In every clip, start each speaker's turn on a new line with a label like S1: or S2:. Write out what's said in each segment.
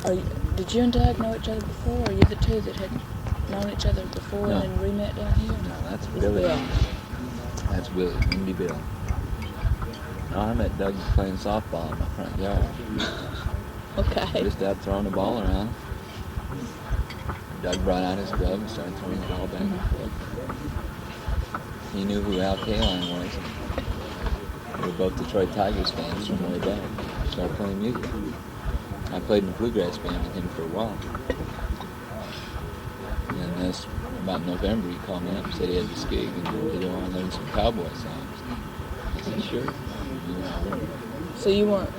S1: Did you and Doug know each other before, or are you the two that had known each other before and then re-met down here?
S2: No, that's Billy. That's Billy, Windy Bill. No, I met Doug playing softball in my front yard.
S1: Okay.
S2: Just out throwing the ball around. Doug brought out his glove and started throwing the ball back and forth. He knew who Al Kaline was. We were both Detroit Tigers fans from way back. We started playing music. I played in a bluegrass band with him for a while. And that's about November, he called me up and said he had this gig and he wanted to learn some cowboy songs. I said, sure.
S1: So you weren't,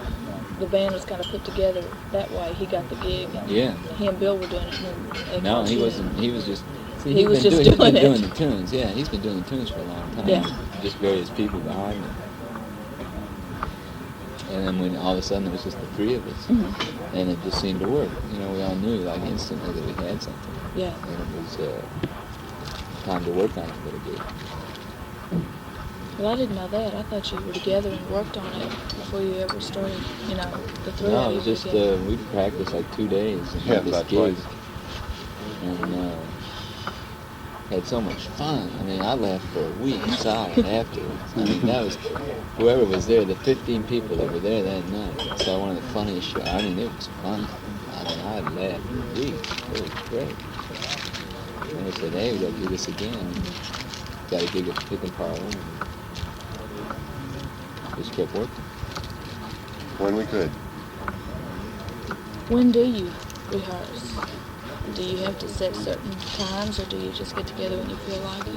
S1: the band was kind of put together that way. He got the gig. And he and Bill were doing it.
S2: No, he wasn't. He was just. See,
S1: he was
S2: just
S1: doing
S2: the tunes. Yeah, he's been doing the tunes for a long time.
S1: Yeah.
S2: Just various people behind him. And then when all of a sudden it was just the three of us, and it just seemed to work. You know, we all knew like instantly that we had something.
S1: Yeah.
S2: And it was time to work on it a little bit.
S1: Well, I didn't know that. I thought you were together and worked on it before you ever started, you know, the three of you.
S2: No, it was just, we practiced like 2 days and had this gig. And had so much fun. I mean, I laughed for a week solid afterwards. I mean, that was, whoever was there, the 15 people that were there that night, saw one of the funniest shows. I mean, it was fun. I mean, I laughed for a week. It was great. And they said, hey, we got to do this again. Got a gig at the Pick and Parlor. Just kept working.
S3: When we could.
S1: When do you rehearse? Do you have to set certain times, or do you just get together when you feel like it?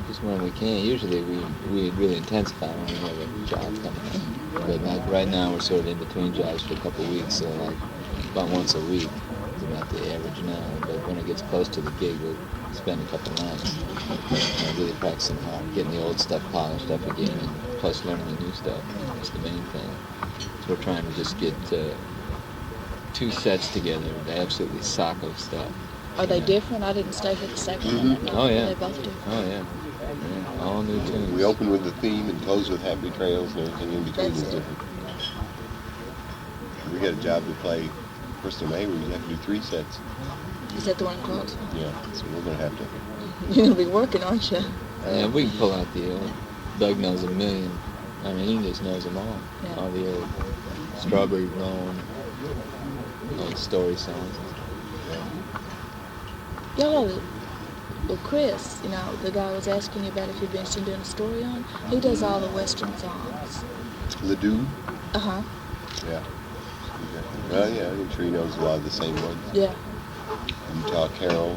S2: Just when we can. Usually we really intensify when we have a job coming up. But like right now we're sort of in between jobs for a couple of weeks, so like about once a week is about the average now. But when it gets close to the gig, we'll spend a couple of nights really practicing hard, getting the old stuff polished up again, and plus learning the new stuff. That's the main thing. So we're trying to just get 2 sets together, the absolutely socko stuff.
S1: Are they different? I didn't stay for the second one.
S2: Oh yeah.
S1: They both do.
S2: Oh yeah. All new tunes.
S3: We open with the theme and close with happy trails, and everything in between is different. We had a job to play 1st of May. We're going to have to do 3 sets.
S1: Is that the one in Clarksville?
S3: Yeah, so we're going to have to.
S1: You're going to be working, aren't you?
S2: Yeah, we can pull out the old. Doug knows a million. I mean, he just knows them all. Yeah. All the old Strawberry Roan, old story songs.
S1: Y'all, well, Chris, you know, the guy was asking you about if you'd been interested in doing a story on. He does all the Western songs.
S3: Ledoux?
S1: Uh-huh.
S3: Yeah. Well, yeah, I'm sure he knows a lot of the same ones.
S1: Yeah.
S3: Utah Carol.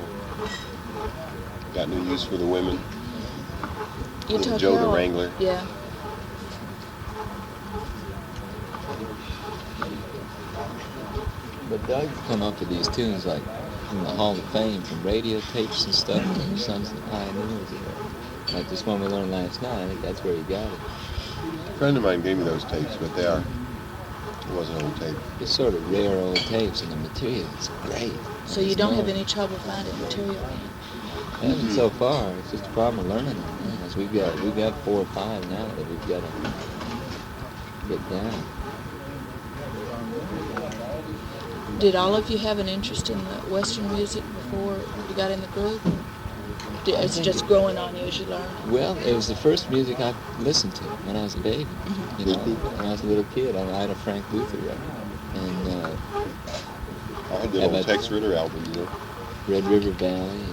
S3: Got No Use for the Women.
S1: Utah
S3: Joe
S1: Carol.
S3: the Wrangler.
S1: Yeah.
S2: But Doug come up with these tunes like from the Hall of Fame, from radio tapes and stuff, from Sons of the Pioneers. Like this one we learned last night, I think that's where he got it.
S3: A friend of mine gave me those tapes, but it wasn't old tape.
S2: It's sort of rare old tapes, and the material is great.
S1: So you don't have any trouble finding material in?
S2: And so far, it's just a problem of learning them. We've got 4 or 5 now that we've got to get down.
S1: Did all of you have an interest in the Western music before you got in the group? It's just growing on you as you learn?
S2: Well, it was the first music I listened to when I was a baby. You know, when I was a little kid, I had a Frank Luther record. And
S3: I had the old Tex Ritter album, you know.
S2: Red River Valley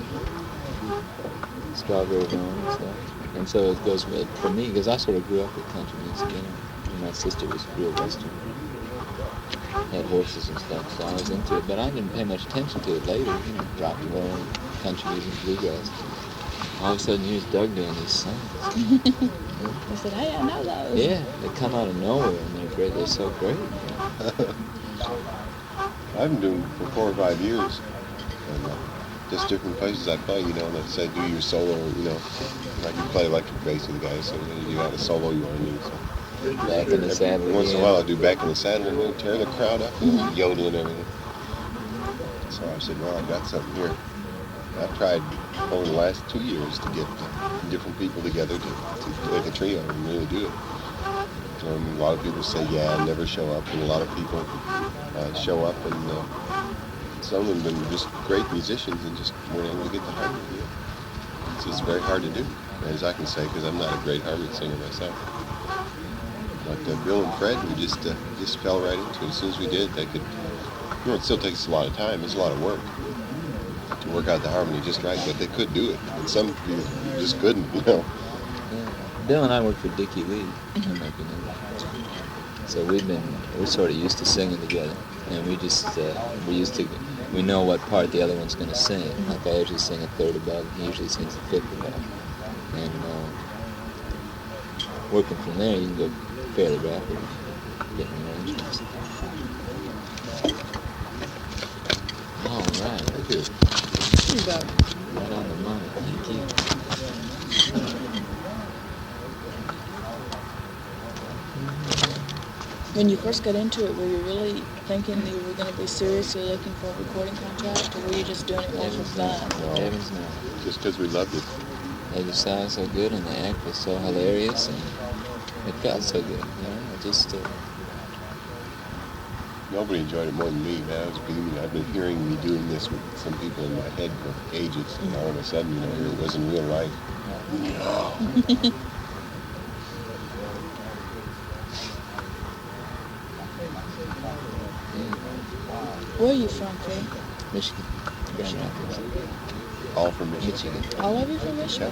S2: and Strawberry Roan and stuff. And so it goes for me, because I sort of grew up with country music, you know. And my sister was real Western. Had horses and stuff, so I was into it. But I didn't pay much attention to it later, you know, rock and roll, country music, bluegrass. All of a sudden, here's Doug doing these songs.
S1: I said, hey, I know those.
S2: Yeah, they come out of nowhere, and they're great. They're so great.
S3: I've been doing it for 4 or 5 years. And just different places I play, you know, that say do your solo, you know. Like you play electric bass with the guys, so you got a solo you want to do. So.
S2: Back in the Saddle.
S3: Once in a while I do Back in the Saddle and then tear the crowd up and yodel and everything. So I said, well, I've got something here. I've tried over the last 2 years to get different people together to make a trio and really do it. A lot of people say, yeah, never show up, and a lot of people show up, and some of them have been just great musicians and just weren't able to get the harmony. It's just very hard to do, as I can say, because I'm not a great harmony singer myself. But Bill and Fred, we just fell right into it. As soon as we did, they could. It still takes a lot of time. It's a lot of work to work out the harmony just right, but they could do it. And some people just couldn't,
S2: Yeah. Bill and I worked for Dickie Lee. I don't know if you know that. So we're sort of used to singing together, and we know what part the other one's going to sing. Like I usually sing a third above, he usually sings a fifth above. And working from there, you can go fairly rapid, getting arrangements. All right, thank you.
S1: You got it.
S2: Right on the money, thank you.
S1: When you first got into it, were you really thinking you were going to be seriously looking for a recording contract, or were you just doing it more for fun?
S2: No, heavens no.
S3: just because we loved it.
S2: They just sounded so good, and the act was so hilarious, and it felt so good. You know, I just.
S3: Nobody enjoyed it more than me, man. I was beaming. I've been hearing me doing this with some people in my head for ages, and all of a sudden, here it was in real life.
S1: Where are you from, Fred?
S2: Michigan. Grand Rapids.
S3: All from Michigan.
S1: All of you from Michigan?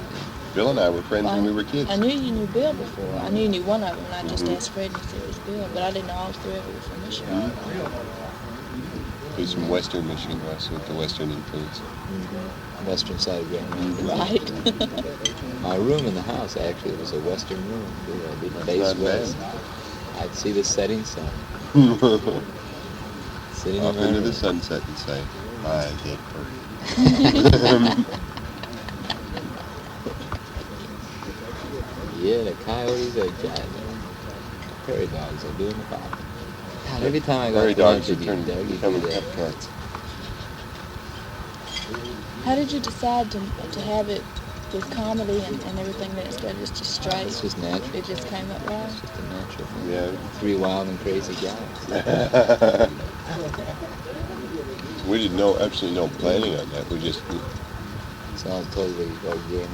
S3: Bill and I were friends
S1: Well,
S3: when we were kids.
S1: I knew you knew Bill before. I knew you knew one of them, and I just asked Fred and he said it was Bill, but I didn't know all three of you were from Michigan.
S3: He's from Western Michigan, also with the Western influence.
S2: Western side of Grand Rapids.
S1: Right.
S2: My room in the house actually was a Western room. I did
S3: That's
S2: face
S3: not
S2: west. I'd see the setting sun. Sitting
S3: Off
S2: in my
S3: into
S2: room.
S3: the sunset and say, I get hurt.
S2: Yeah, the coyotes are jiving. Prairie dogs are doing the pop. God, every time I go
S3: Prairie
S2: to lunch
S3: dogs are
S2: with you, Doug, you
S3: becoming
S2: do that.
S3: peppercorns.
S1: How did you decide to have it with comedy and everything that instead of just straight?
S2: It's just natural.
S1: It just came up right?
S2: It's just a natural thing.
S3: Yeah.
S2: Three wild and crazy guys.
S3: We didn't know, absolutely no planning on that. We just,
S2: It's all totally organic.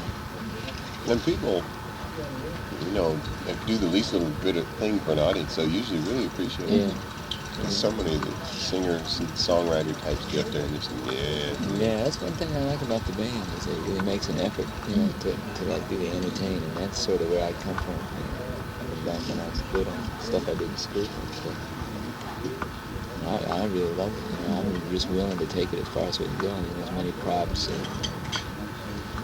S3: and people, do the least little bit of thing for an audience, so usually really appreciate it.
S2: Yeah.
S3: There's so many of the singers and songwriter types get up there and just,
S2: Yeah, that's one thing I like about the band is it really makes an effort, to like be the entertainer. And that's sort of where I come from. Back when I was good on stuff I did in school and stuff. I really love it. I'm just willing to take it as far as we can go. As many props.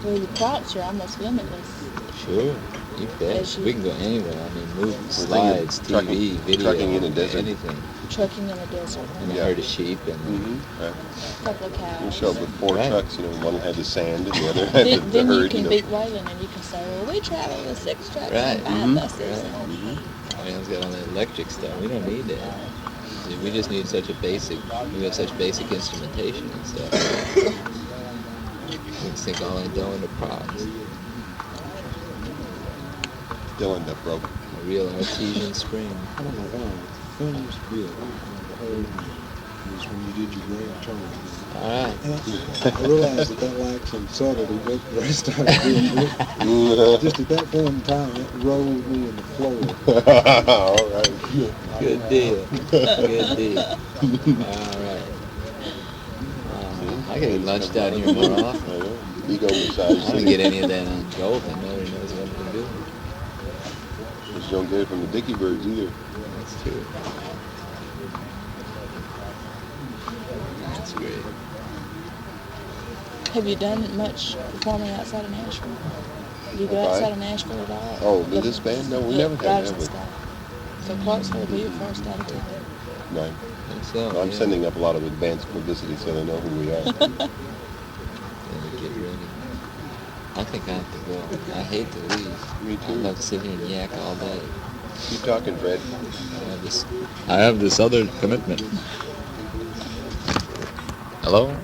S1: Well, the props are almost limitless.
S2: Sure, you bet.
S1: As you-
S2: We can go anywhere. I mean, movies,
S3: We're
S2: slides,
S3: thinking
S2: TV, video,
S3: trucking in a desert.
S2: anything.
S1: Trucking in the desert.
S2: And a
S3: Yeah.
S2: herd of sheep and
S1: A couple of
S3: We
S1: cows.
S3: show up with four
S2: Right.
S3: trucks, one had the sand and the other had the
S1: Then you
S3: herd.
S1: can beat Waylon and you can say, well, we travel with 6 trucks
S2: Right.
S1: and 5 buses.
S2: Right. It's got all that electric stuff. We don't need that. We just need we have such basic instrumentation and stuff. We can sink all that dough into props.
S3: Still end up broke.
S2: A real artesian spring.
S4: Oh my God, the first bit I heard was when you did your grand turn.
S2: All right.
S4: And I realized that lacked some subtlety, but the rest of it, just at that point in time, it rolled me in the floor.
S3: All right.
S2: Good deal. Good deal. All right. I gotta get lunched out here more often.
S3: I know. Ego
S2: I
S3: massage.
S2: don't get any of that on golf. Nobody knows what I'm doing.
S3: Just don't get it from the Dicky Birds either.
S2: That's true. That's great.
S1: Have you done much performing outside of Nashville? Do you go
S3: Have I?
S1: outside of Nashville at all?
S3: Oh, with this band? No, we never have,
S1: Drives
S3: have
S1: and
S3: we?
S1: stuff. So Clarksville will be your first out of town.
S3: No.
S2: I think so.
S3: I'm
S2: yeah.
S3: sending up a lot of advanced publicity so they know who we are.
S2: Gotta get ready. I think I have to go. I hate to leave.
S3: Me
S2: I'd
S3: too.
S2: love to sit here and yak all day.
S3: Keep talking, Fred.
S2: I have this other commitment. Hello?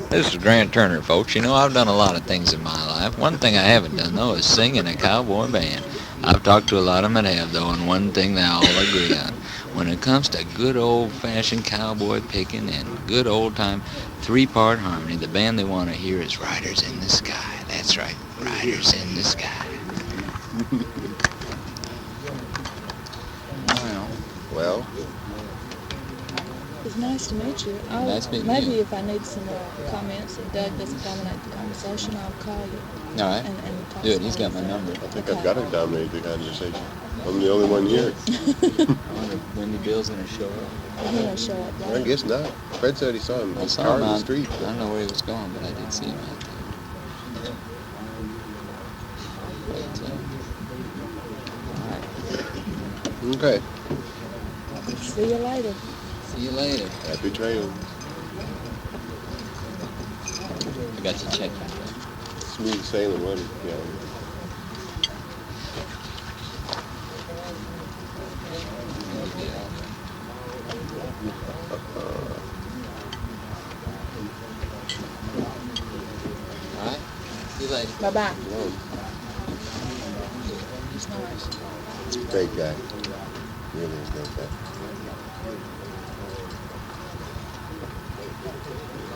S2: This is Grant Turner, folks. I've done a lot of things in my life. One thing I haven't done, though, is sing in a cowboy band. I've talked to a lot of them that have, though, and one thing they all agree on. When it comes to good old-fashioned cowboy picking and good old-time three-part harmony, the band they want to hear is Riders in the Sky. That's right, Riders in the Sky.
S3: Well,
S1: It's nice to meet you.
S2: Nice meeting
S1: maybe
S2: you.
S1: if I need some more comments and Doug doesn't dominate the conversation, I'll call you.
S2: All right.
S1: And talk
S2: Do it.
S1: some
S2: He's got my
S1: more.
S2: number.
S3: I think I've got to dominate the conversation. I'm the only one here.
S2: I wonder if Wendy Bill's going to show up.
S1: He won't show up
S3: I
S1: late.
S3: guess not. Fred said he saw him.
S2: I
S3: His
S2: saw
S3: car
S2: him
S3: in the
S2: on,
S3: street.
S2: I don't know where he was going, but I did see him out there. But, all right.
S3: Okay.
S1: See you later.
S2: See you later.
S3: Happy trail.
S2: I got your check.
S3: Smooth sailing, wasn't it? Yeah.
S2: All right. See you later.
S1: Bye-bye.
S3: Well,
S1: He's nice.
S3: great guy. Really is a great guy.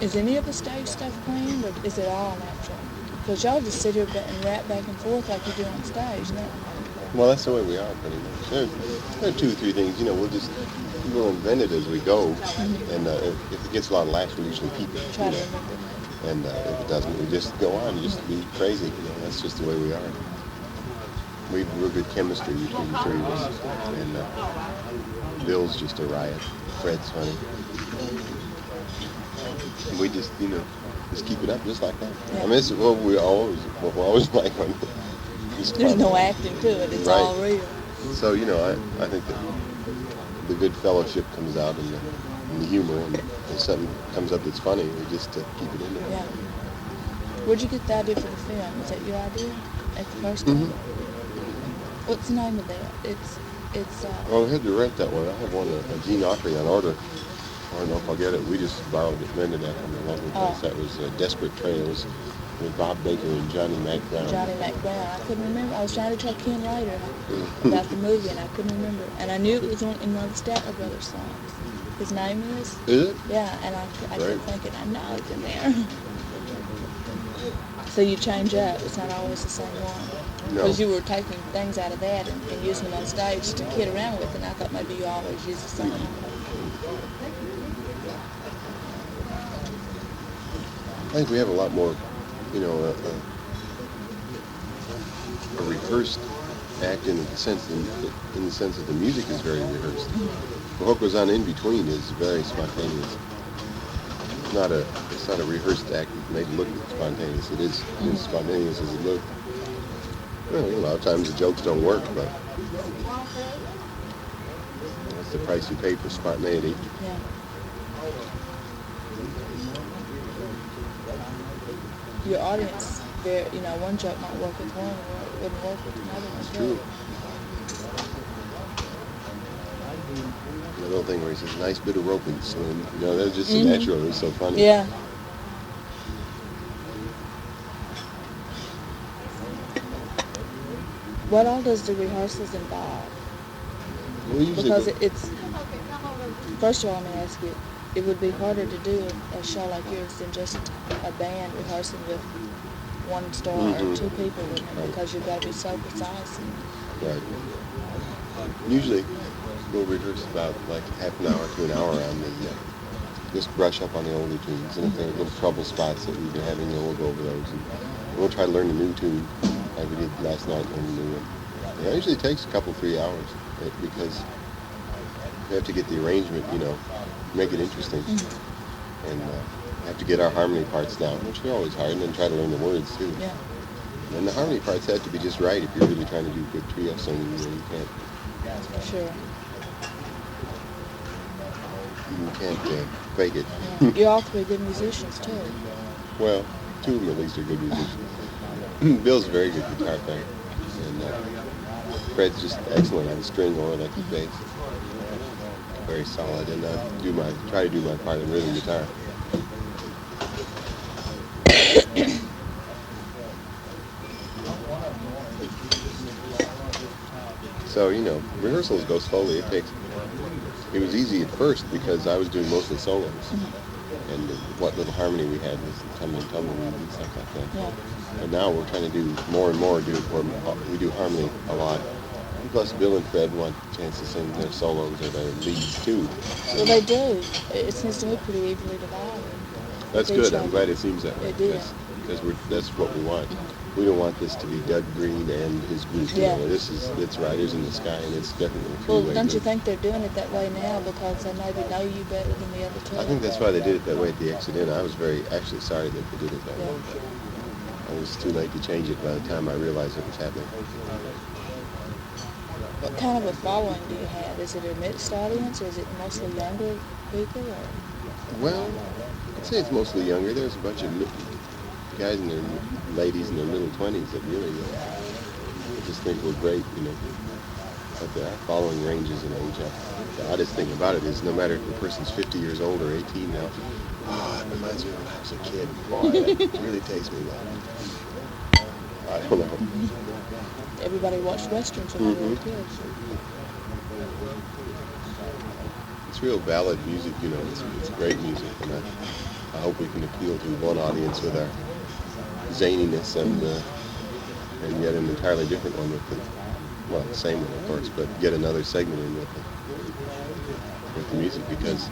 S1: Is any of the stage stuff planned, or is it all natural? Because y'all just sit here and rap back and forth like you do on stage, no?
S3: Well, that's the way we are, pretty much. There are 2 or 3 things, we'll invent it as we go, and if it gets a lot of laughs, we usually keep it.
S1: Try to remember.
S3: And if it doesn't, we just go on, just be crazy. That's just the way we are. We're good chemistry between the 3 of us, and Bill's just a riot. Fred's funny. And we just, just keep it up just like that.
S1: Yeah.
S3: I mean, it's what we're always like on this
S1: There's
S3: club.
S1: no acting to it. It's
S3: Right.
S1: all real.
S3: So, I think that the good fellowship comes out in the humor, and if something comes up that's funny, we just keep it in there.
S1: Yeah. Where'd you get the idea for the film? Was that your idea at the first time? What's the name of that? It's
S3: Well, we had to rent that one. I have one, a Gene Autry on order. I don't know if I'll get it. We just borrowed it, rented that from the local place. That was Desperate Trails with Bob Baker and Johnny Mac Brown.
S1: Johnny Mac Brown. I couldn't remember. I was trying to tell Ken later about the movie, and I couldn't remember. And I knew it was in one of the Statler Brothers songs. His name is?
S3: Is it?
S1: Yeah, and I
S3: Right.
S1: kept thinking, I know it's in there. So you change up. It's not always the same one.
S3: No.
S1: Because you were taking things out of that and using them on stage to kid around with, and I thought maybe you always use the same one.
S3: I think we have a lot more, a rehearsed act in the sense that the music is very rehearsed. What goes on in between is very spontaneous. It's not a rehearsed act made to look spontaneous. It is as spontaneous as it looks. Well, a lot of times the jokes don't work, but that's the price you pay for spontaneity.
S1: Yeah. Your audience, one joke might work with one, or it wouldn't work with another one.
S3: It's true. The little thing where he says, "Nice bit of roping, Slim." That's just so natural. It's so funny.
S1: Yeah. What all does the rehearsals involve?
S3: We usually
S1: Because
S3: go-
S1: it's, first of all, let me ask you, it would be harder to do a show like yours than just a band rehearsing with one star or 2 people, wouldn't it?
S3: Right.
S1: Because you've got to be so precise.
S3: Right. Usually, we'll rehearse about like half an hour to an hour on the, just brush up on the older tunes. And if there are little trouble spots that we've been having, we'll go over those. And we'll try to learn a new tune, like we did last night, learn a new one. It usually takes a couple, 3 hours, because we have to get the arrangement, make it interesting. And have to get our harmony parts down, which are always hard, and then try to learn the words, too.
S1: Yeah.
S3: And the harmony parts have to be just right if you're really trying to do good trio singing. You can't
S1: Sure.
S3: fake it.
S1: Yeah. You're all 3 good musicians, too.
S3: Well, 2 of them at least are good musicians. Bill's a very good guitar player, and Fred's just excellent on the string or electric bass. Very solid, and try to do my part on rhythm guitar. So, rehearsals go slowly. It was easy at first because I was doing mostly solos. And what little harmony we had was tumble and tumbleweed and stuff like that.
S1: Yeah.
S3: And now we're trying to do more and more. We do harmony a lot. Plus, Bill and Fred want a chance to sing their solos or their leads too.
S1: Well, they do. It seems to me pretty evenly divided.
S3: That's good. I'm glad it seems that way.
S1: It did.
S3: Because that's what we want. We don't want this to be Doug Green and his group.
S1: Yeah.
S3: It's Riders in the Sky, and it's definitely a
S1: Well,
S3: three-way
S1: don't
S3: group.
S1: you think they're doing it that way now because they maybe know you better than the other two?
S3: I think that's why they did it that way at the Accident. I was actually sorry that they did it that way. It was too late to change it by the time I realized it was happening.
S1: What kind of a following do you have? Is it a mixed audience, or is it mostly younger people? Or?
S3: Well, I'd say it's mostly younger. There's a bunch of guys and their ladies in their middle 20s that really just think we're great, But our following ranges in age. The oddest thing about it is no matter if the person's 50 years old or 18 now, it reminds me of when I was a kid. Boy, that really takes me back. I don't know.
S1: Everybody watched westerns when they were kids.
S3: It's real ballad music, it's great music, and I hope we can appeal to one audience with our zaniness and yet an entirely different one with the same one of course, but get another segment in with the music, because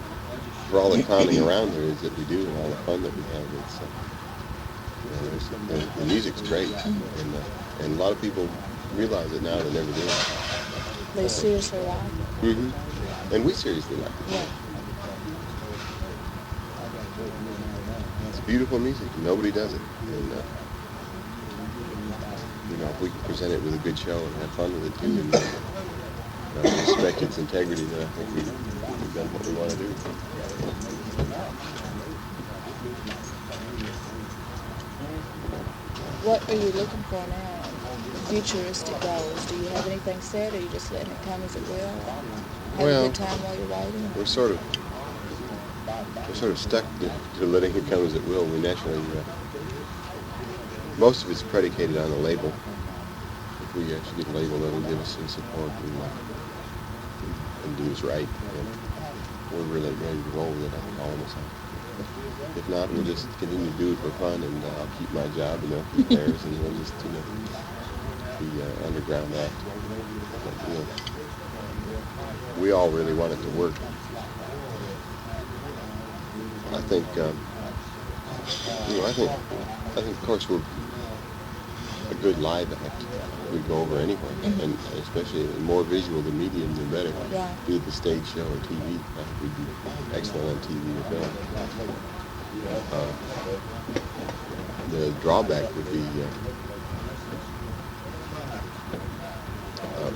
S3: for all the clowning around there is that we do and all the fun that we have, the music's great, and a lot of people realize it now, they never did.
S1: They seriously like it.
S3: And we seriously like it.
S1: Yeah.
S3: It's beautiful music. Nobody does it. And, if we can present it with a good show and have fun with it too, and respect its integrity, then I think we've done what we want to do.
S1: What are you looking for now? Futuristic goals. Do you have anything set, or are you just letting it come as it will? Have a good time while you're waiting?
S3: We're sort of stuck to letting it come as it will. We naturally, most of it's predicated on the label. If we actually get a label that'll give us some support and do us right, we're really ready to roll with it. I think all of us are. If not, we'll just continue to do it for fun, and I'll keep my job, and they'll keep theirs, and we'll just, be underground act. But, we all really want it to work. I think, I think, of course, we're a good live act. We'd go over anywhere, and especially more visual the medium, the better.
S1: Yeah.
S3: Be it the stage show or TV. I think we'd be excellent on TV or film. The drawback would be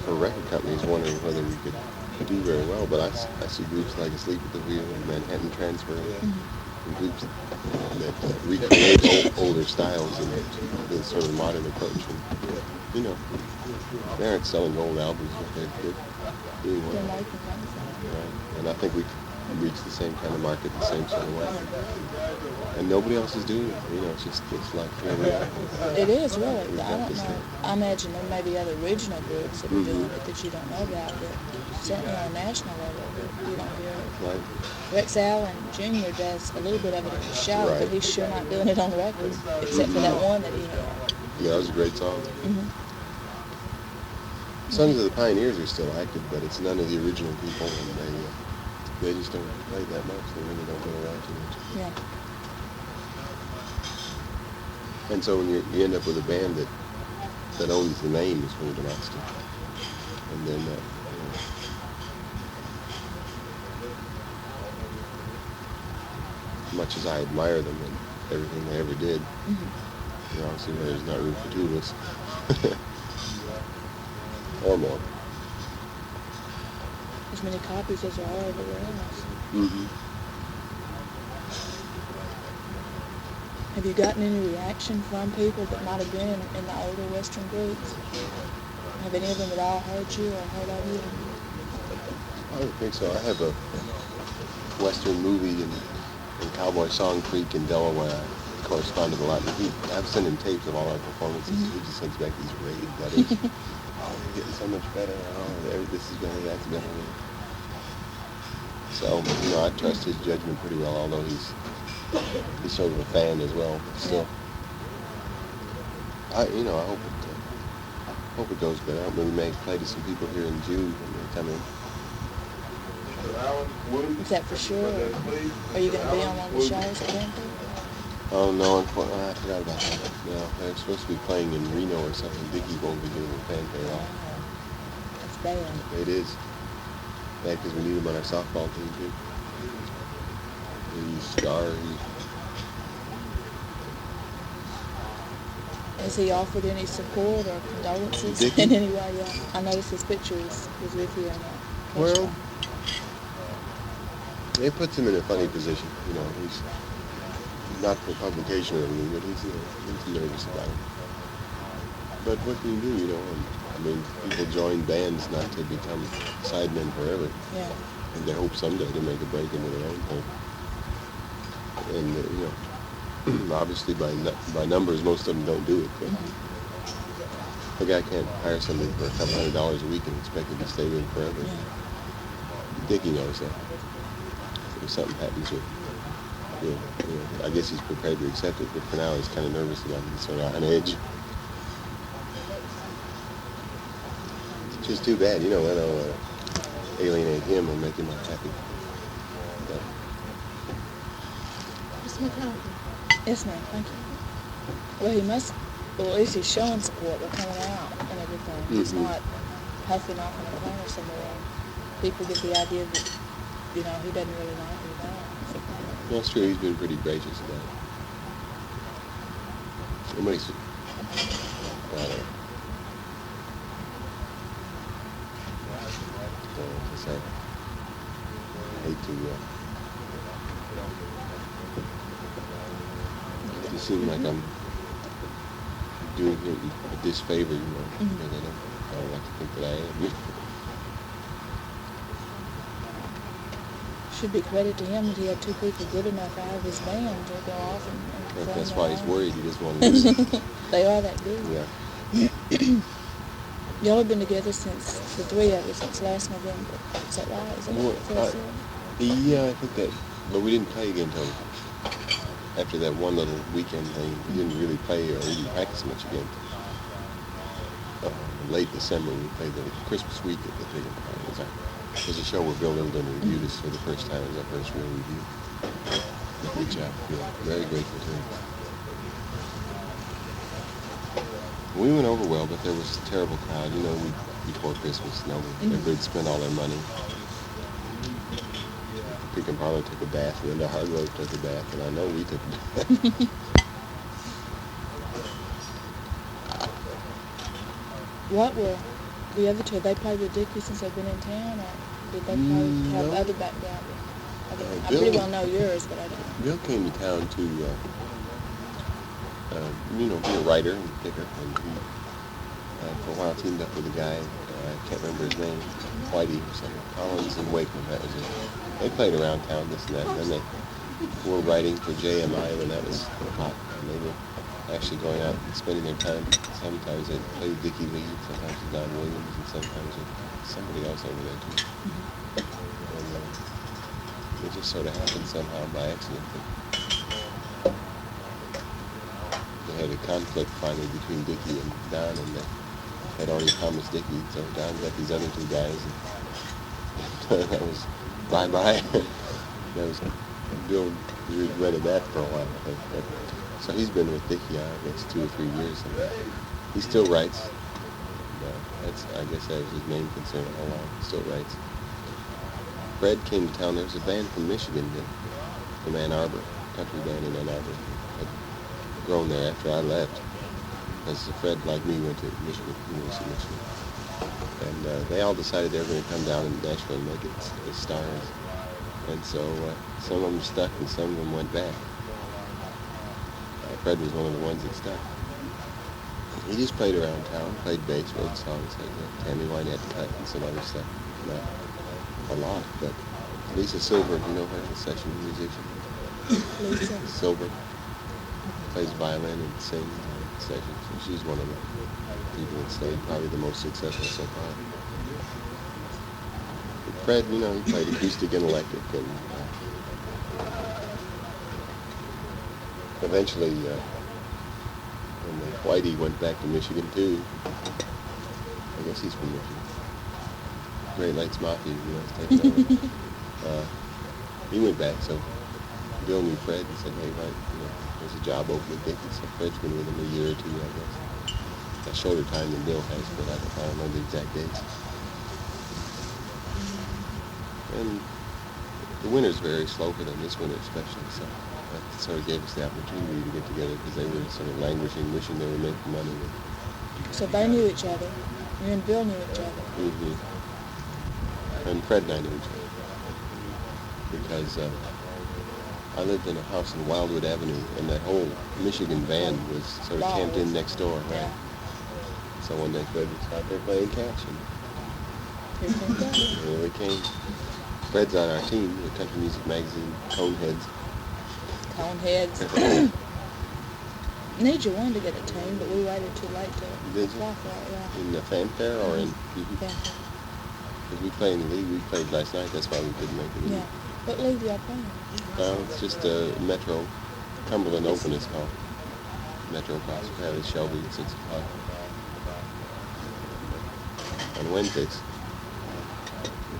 S3: for record companies wondering whether we could do very well, but I see groups like Asleep at the Wheel and Manhattan Transfer, and groups that recreate older styles and the sort of modern approach. And, they aren't selling old albums, but they're doing well.
S1: They're making things.
S3: Right. And I think we can reach the same kind of market the same sort of way. And nobody else is doing it. It's like here we are.
S1: It is, really.
S3: We've
S1: I
S3: got
S1: don't
S3: this
S1: know.
S3: thing.
S1: I imagine there may be other regional groups that are doing it that you don't know about, but certainly on a national level, you don't hear it.
S3: Right.
S1: Rex Allen Jr. does a little bit of it in the show,
S3: Right.
S1: but he's sure not doing it on the record, except for that one that he had.
S3: Yeah, that was a great song. Sons of the Pioneers are still active, but it's none of the original people, and they just don't play that much. They really don't go around too much.
S1: Yeah.
S3: And so when you end up with a band that owns the name is what it amounts to. And then, much as I admire them and everything they ever did, obviously there's not room for two of us. Or more.
S1: As many copies as there are everywhere else. Have you gotten any reaction from people that might have been in the older Western groups? Have any of them at all heard you or heard of you?
S3: I don't think so. I have a Western movie in Cowboy Song Creek in Delaware. I corresponded a lot. I've sent him tapes of all our performances. He just sends back these rave letters. getting so much better. This is better, that's better. So, I trust his judgment pretty well, although he's sort of a fan as well. Still, I hope it goes better. I hope we may play to some people here in June when they come in.
S1: Is that for sure? Or are you going to be on one of the shows at Denver?
S3: Oh no, I forgot about that. No, they're supposed to be playing in Reno or something. Dickie won't be doing a fanfare at all.
S1: That's bad.
S3: It is. Bad because we need him on our softball team too. He's star.
S1: Has he offered any support or condolences
S3: Dickie?
S1: in any way? Yeah. I noticed his picture was with you in that.
S3: Well, it puts him in a funny position. He's not for publication or anything, but he's nervous about it. But what can you do, people join bands not to become sidemen forever.
S1: Yeah.
S3: And they hope someday to make a break into their own thing. And, obviously by numbers, most of them don't do it. But a guy can't hire somebody for a couple $100 a week and expect him to stay with him forever.
S1: Yeah.
S3: Dickie knows that. If something happens with I guess he's prepared to accept it, but for now he's kind of nervous about it. He's sort of on edge. It's just too bad, that'll alienate him and make him unhappy. But,
S1: Yes, ma'am. Thank you. Well, he must, at least he's showing support by coming out and everything. He's not huffing off in a corner somewhere. People get the idea that, he doesn't really like it at all.
S3: that's true. He's been pretty gracious about it. Somebody's, I hate to, it seems like I'm doing him a disfavor, because I don't like to think that I am.
S1: Should be credit to him that he had two people good enough out of his band to go off and perform.
S3: That's why he's worried. He just wanted to listen.
S1: They are that good.
S3: Yeah.
S1: Y'all have been together since, the three of you, since last November. Is that right? Is that what it says?
S3: Yeah, I think that, but we didn't play again until after that one little weekend thing. We didn't really play or even practice much again. Late December, we played the Christmas week at the Big Empire. It was a show where Bill Littleton reviewed us for the first time. It was our first real review. Good job. Very grateful to him. We went over well, but there was a terrible crowd. Before Christmas, everybody spent all their money. Pick and Parlor took a bath, and Linda Hargrove took a bath, and I know we took a bath.
S1: What were the other two? They played with Dickie since they've been in town, or did they have other background? I pretty well know yours, but I don't.
S3: Bill came to town to, be a writer and picker, and he, for a while, teamed up with a guy, I can't remember his name, Whitey or something, Collins and Wakeman, that was it. They played around town, this and that, and then they were writing for JMI when that was hot, and they were actually going out and spending their time. Sometimes they played Dickie Lee, sometimes with Don Williams, and sometimes with somebody else over there too. And it just sort of happened somehow by accident. They had a conflict finally between Dickie and Don, and they had already promised Dickie, so Don got these other two guys, and that was bye-bye. That was, Bill regretted that for a while, I think. But, so he's been with Dickie, I guess, 2 or 3 years, and he still writes. I guess that was his main concern all along. He still writes. Fred came to town. There was a band from Michigan, from Ann Arbor, country band in Ann Arbor, had grown there after I left. Because Fred, like me, went to Michigan, University of Michigan. And they all decided they were going to come down in Nashville and make it as stars. And so some of them stuck and some of them went back. Fred was one of the ones that stuck. He just played around town, played bass, wrote songs like Tammy Wynette Cut and some other stuff. Not a lot, but Lisa Silver, you know her, a session musician.
S1: Lisa
S3: Silver plays violin and sings. session. So she's one of the people that stayed, probably the most successful so far. But Fred, he played acoustic and electric, and eventually, when Whitey went back to Michigan too, I guess he's from Michigan. Great Lakes Mafia, taking over. He went back, so Bill knew Fred and said, hey, right, there's a job open with Dickie. So Fred's been with him a year or two, I guess. A shorter time than Bill has, but I don't remember the exact dates. And the winter's very slow for them, this winter especially, so that sort of gave us the opportunity to get together because they were sort of languishing, wishing they were making money.
S1: So they knew each other. You and Bill knew each other.
S3: Mm-hmm. And Fred and I knew each other because I lived in a house in Wildwood Avenue, and that whole Michigan band was sort of camped in next door, right?
S1: Yeah.
S3: So one day Fred was out there playing catch, and here we came. Fred's on our team, the Country Music Magazine, Coneheads.
S1: Coneheads. Need one to get a team, but we waited too late to apply for it. Yeah.
S3: In the fanfare or in?
S1: Fanfare.
S3: Because we play in the league. We played last night. That's why we couldn't make it.
S1: Yeah. What league y'all playing?
S3: It's just Metro. Cumberland Open is called. Metro Cross Paris Shelby at 6 o'clock. On Wednesdays.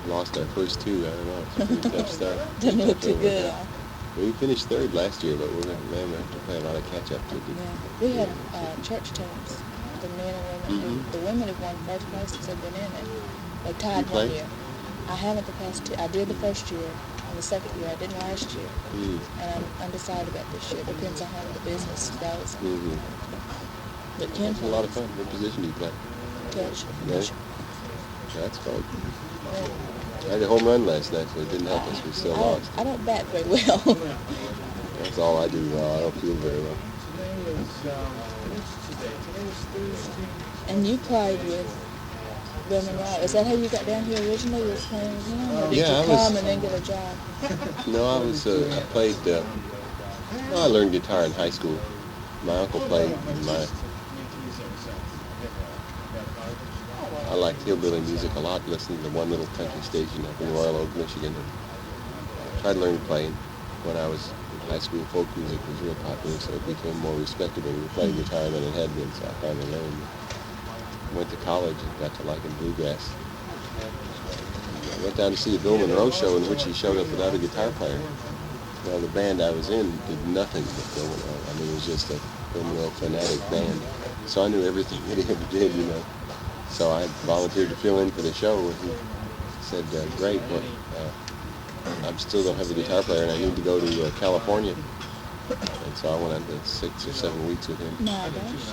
S3: We lost our first two. I don't know. It's a pretty tough start.
S1: Didn't look too good.
S3: We finished third last year, but we have to play a lot of catch-up to do.
S1: Yeah. We had church teams, the men and women.
S3: Mm-hmm.
S1: The women have won first place since they've been in it. They tied
S3: You played?
S1: 1 year. I haven't the past two. I did the first year, and the second year I didn't last year. And I'm undecided about this year. Depends on how the business goes.
S3: Mm-hmm.
S1: But Ken
S3: It's a lot of fun. What position do you play?
S1: catch.
S3: Yeah. That's fun. I had a home run last night, so it didn't help us. We still lost.
S1: I don't bat very well.
S3: That's all I do. I don't feel very well.
S1: And you played with Vernell. Is that how you got down here originally? You were playing with him? Or did
S3: Yeah,
S1: you come and then get a job?
S3: No, I played, I learned guitar in high school. My uncle played. I liked hillbilly music a lot, listening to one little country station up in Royal Oak, Michigan. And tried to learn playing. When I was in high school, folk music was real popular, so it became more respectable to play guitar than it had been, so I finally learned. Went to college and got to liking bluegrass. I went down to see a Bill Monroe show in which he showed up without a guitar player. Well, the band I was in did nothing but Bill Monroe. I mean, it was just a Bill Monroe fanatic band. So I knew everything that he ever did, So I volunteered to fill in for the show, and he said, great, but I still don't have a guitar player, and I need to go to California. And so I went on to 6 or 7 weeks with him.
S1: My gosh.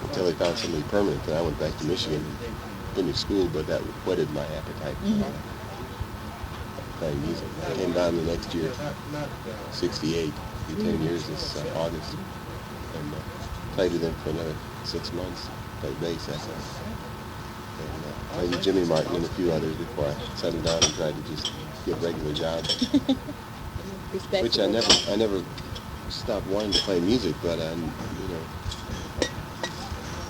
S3: Until he found somebody permanent, and I went back to Michigan, finished school, but that whetted my appetite for playing music. I came down the next year, 68, 10 years this August, and played with him for another 6 months. Played bass that time. And played with Jimmy Martin and a few others before I settled down and tried to just get regular jobs. Which I never stopped wanting to play music, but I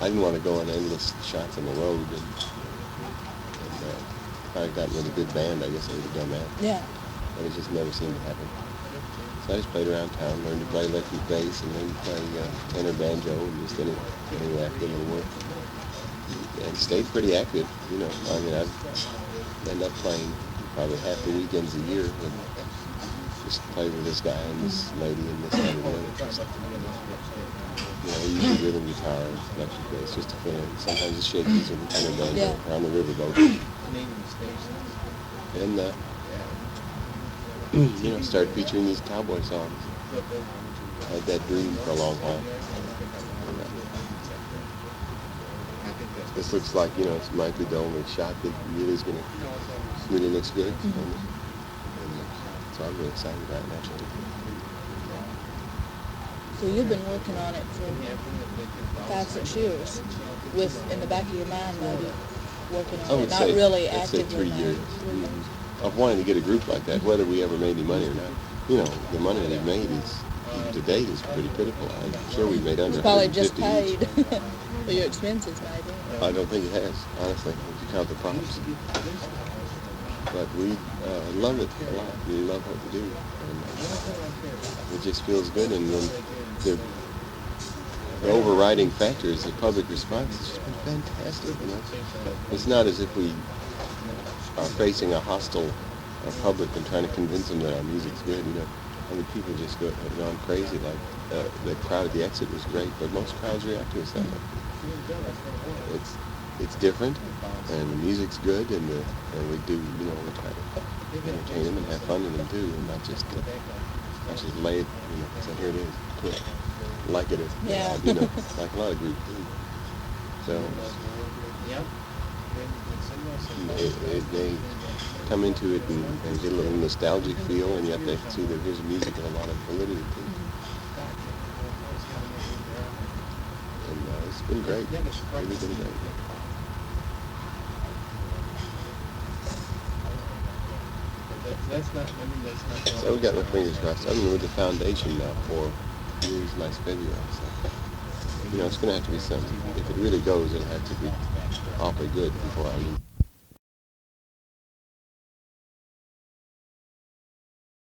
S3: didn't want to go on endless shots on the road. And if I had gotten with a good band, I guess I would have done that.
S1: Yeah.
S3: But it just never seemed to happen. So I just played around town, learned to play electric bass, and learned to play tenor banjo, and just any active little work. And stayed pretty active, I mean, I'd end up playing probably half the weekends a year. And just play with this guy and this lady and this and the other. Usually rhythm guitar, electric bass, just to fill in. Sometimes it's shakies or the tenor banjo or on the riverboat. And started featuring these cowboy songs. I had that dream for a long while. This looks like, it might be the only shot that really looks good. So I'm really excited about it, actually.
S1: So you've been working on it for 5-6 years, with in the back of your mind maybe working on it, not really
S3: I'd say
S1: actively.
S3: 3 years. Of wanting to get a group like that, whether we ever made any money or not. The money that he made is to date is pretty pitiful. I'm sure we made under
S1: It's probably just
S3: 150 each.
S1: paid for your expenses, maybe.
S3: I don't think it has, honestly, if you count the props. But we love it a lot. We love what we do. And it just feels good. And then the overriding factor is the public response. It's just been fantastic, you know. It's not as if we are facing a hostile public and trying to convince them that our music's good, you know. I mean, people just have gone crazy. Like, the crowd at the exit was great, but most crowds react to us that way. It's different, and the music's good, and we do, you know, we try to entertain them and have fun with them too, and not just lay it, you know, so here it is, quit, like it is,
S1: Yeah.
S3: you know, like a lot of groups do. So they come into it and get a little nostalgic feel, and yet they see that here's music with a lot of validity too. And it's been great, really been great. So we got my fingers crossed. I'm with the foundation now for years last February. So, you know, it's going to have to be something. If it really goes, it'll have to be awfully good before I leave.